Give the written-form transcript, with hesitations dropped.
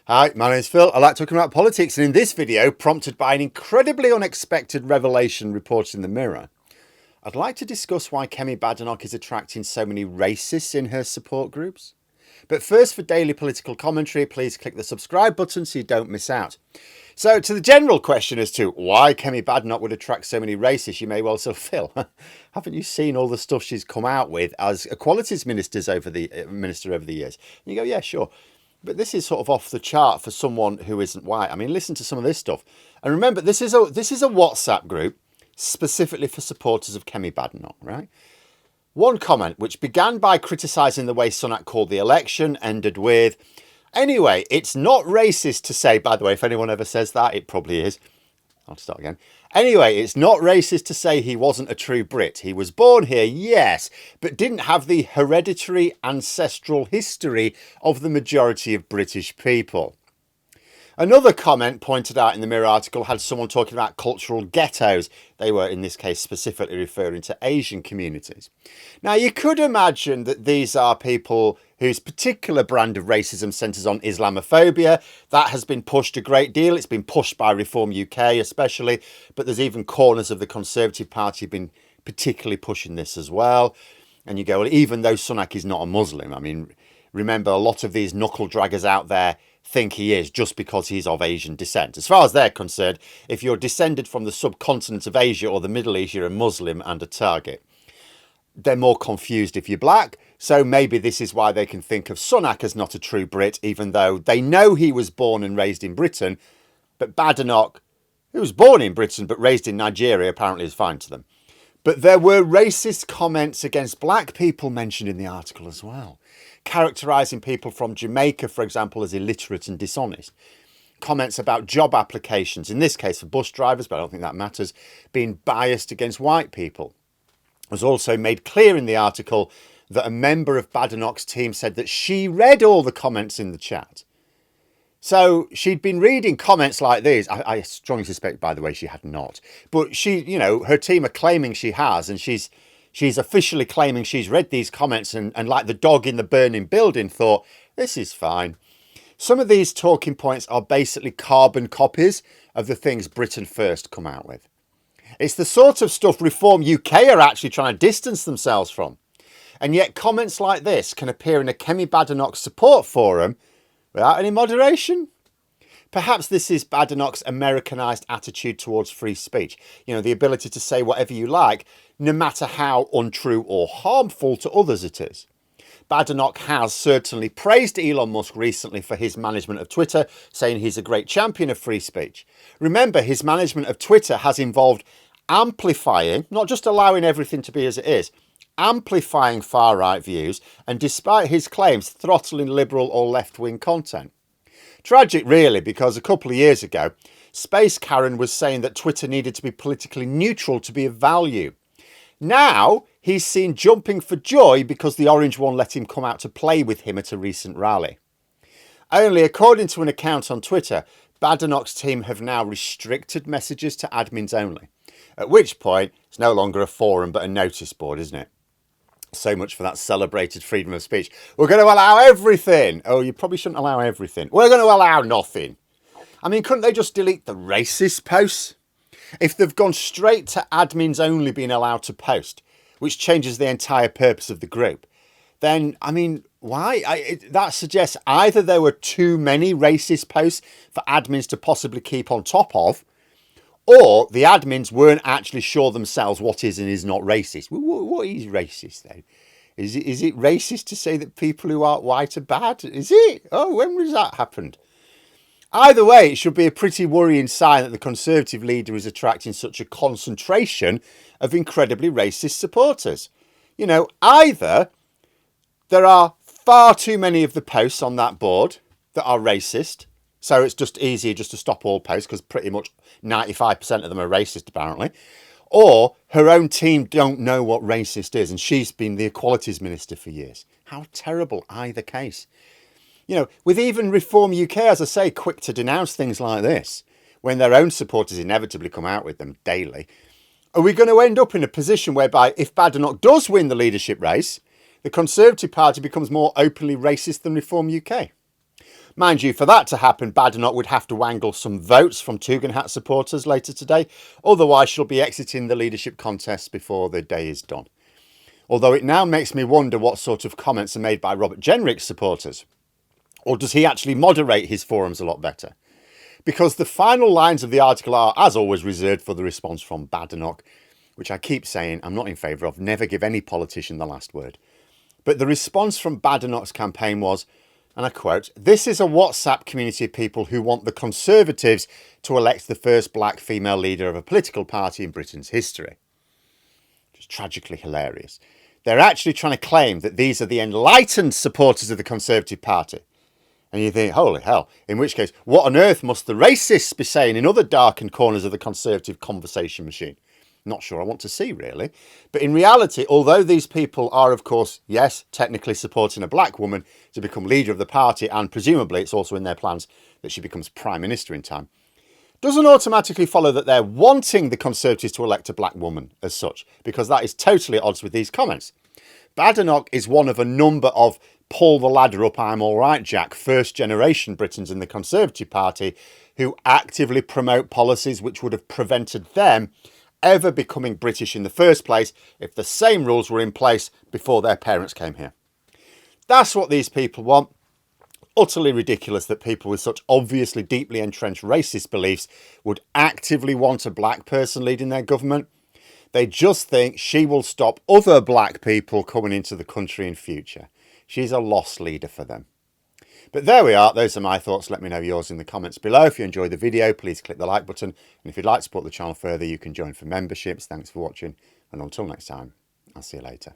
Hi, my name's Phil. I like talking about politics, and in this video, prompted by an incredibly unexpected revelation reported in the Mirror, I'd like to discuss why Kemi Badenoch is attracting so many racists in her support groups. But first, for daily political commentary, please click the subscribe button so you don't miss out. So, to the general question as to why Kemi Badenoch would attract so many racists, you may well say, Phil, haven't you seen all the stuff she's come out with as equalities minister over the years? And you go, yeah, sure. But this is sort of off the chart for someone who isn't white. I mean, listen to some of this stuff. And remember, this is a WhatsApp group specifically for supporters of Kemi Badenoch, right? One comment, which began by criticising the way Sunak called the election, ended with, anyway, it's not racist to say, by the way, if anyone ever says that, it probably is. I'll start again. Anyway, it's not racist to say he wasn't a true Brit. He was born here, yes, but didn't have the hereditary ancestral history of the majority of British people. Another comment pointed out in the Mirror article had someone talking about cultural ghettos. They were, in this case, specifically referring to Asian communities. Now, you could imagine that these are people whose particular brand of racism centres on Islamophobia. That has been pushed a great deal. It's been pushed by Reform UK especially, but there's even corners of the Conservative Party been particularly pushing this as well. And you go, well, even though Sunak is not a Muslim, I mean, remember, a lot of these knuckle draggers out there think he is just because he's of Asian descent. As far as they're concerned, if you're descended from the subcontinent of Asia or the Middle East, you're a Muslim and a target. They're more confused if you're black, so maybe this is why they can think of Sunak as not a true Brit, even though they know he was born and raised in Britain. But Badenoch, who was born in Britain but raised in Nigeria, apparently is fine to them. But there were racist comments against black people mentioned in the article as well, characterising people from Jamaica, for example, as illiterate and dishonest. Comments about job applications, in this case for bus drivers, but I don't think that matters, being biased against white people. It was also made clear in the article that a member of Badenoch's team said that she read all the comments in the chat. So she'd been reading comments like these. I strongly suspect, by the way, she had not. But she, you know, her team are claiming she has, and she's officially claiming she's read these comments and like the dog in the burning building thought, this is fine. Some of these talking points are basically carbon copies of the things Britain First come out with. It's the sort of stuff Reform UK are actually trying to distance themselves from. And yet comments like this can appear in a Kemi Badenoch support forum without any moderation. Perhaps this is Badenoch's Americanised attitude towards free speech. You know, the ability to say whatever you like, no matter how untrue or harmful to others it is. Badenoch has certainly praised Elon Musk recently for his management of Twitter, saying he's a great champion of free speech. Remember, his management of Twitter has involved amplifying, not just allowing everything to be as it is, amplifying far-right views, and despite his claims, throttling liberal or left-wing content. Tragic, really, because a couple of years ago, Space Karen was saying that Twitter needed to be politically neutral to be of value. Now, he's seen jumping for joy because the Orange One let him come out to play with him at a recent rally. Only, according to an account on Twitter, Badenoch's team have now restricted messages to admins only. At which point, it's no longer a forum but a notice board, isn't it? So much for that celebrated freedom of speech. We're going to allow everything. Oh, you probably shouldn't allow everything. We're going to allow nothing. I mean, couldn't they just delete the racist posts? If they've gone straight to admins only being allowed to post, which changes the entire purpose of the group, then, I mean, why? That suggests either there were too many racist posts for admins to possibly keep on top of, or the admins weren't actually sure themselves what is and is not racist. What is racist, though? Is it racist to say that people who aren't white are bad? Is it? Oh, when was that happened? Either way, it should be a pretty worrying sign that the Conservative leader is attracting such a concentration of incredibly racist supporters. You know, either there are far too many of the posts on that board that are racist, so it's just easier just to stop all posts because pretty much 95% of them are racist, apparently. Or her own team don't know what racist is, and she's been the equalities minister for years. How terrible, either case. You know, with even Reform UK, as I say, quick to denounce things like this, when their own supporters inevitably come out with them daily, are we going to end up in a position whereby if Badenoch does win the leadership race, the Conservative Party becomes more openly racist than Reform UK? Mind you, for that to happen, Badenoch would have to wangle some votes from Tugendhat supporters later today. Otherwise, she'll be exiting the leadership contest before the day is done. Although it now makes me wonder what sort of comments are made by Robert Jenrick's supporters. Or does he actually moderate his forums a lot better? Because the final lines of the article are, as always, reserved for the response from Badenoch, which I keep saying I'm not in favour of. Never give any politician the last word. But the response from Badenoch's campaign was, and I quote, "This is a WhatsApp community of people who want the Conservatives to elect the first black female leader of a political party in Britain's history." Just tragically hilarious. They're actually trying to claim that these are the enlightened supporters of the Conservative Party. And you think, holy hell, in which case, what on earth must the racists be saying in other darkened corners of the Conservative conversation machine? Not sure I want to see, really. But in reality, although these people are, of course, yes, technically supporting a black woman to become leader of the party, and presumably it's also in their plans that she becomes Prime Minister in time, doesn't automatically follow that they're wanting the Conservatives to elect a black woman as such, because that is totally at odds with these comments. Badenoch is one of a number of pull the ladder up, I'm all right, Jack, first generation Britons in the Conservative Party who actively promote policies which would have prevented them ever becoming British in the first place if the same rules were in place before their parents came here. That's what these people want. Utterly ridiculous that people with such obviously deeply entrenched racist beliefs would actively want a black person leading their government. They just think she will stop other black people coming into the country in future. She's a lost leader for them. But there we are. Those are my thoughts. Let me know yours in the comments below. If you enjoyed the video, please click the like button. And if you'd like to support the channel further, you can join for memberships. Thanks for watching. And until next time, I'll see you later.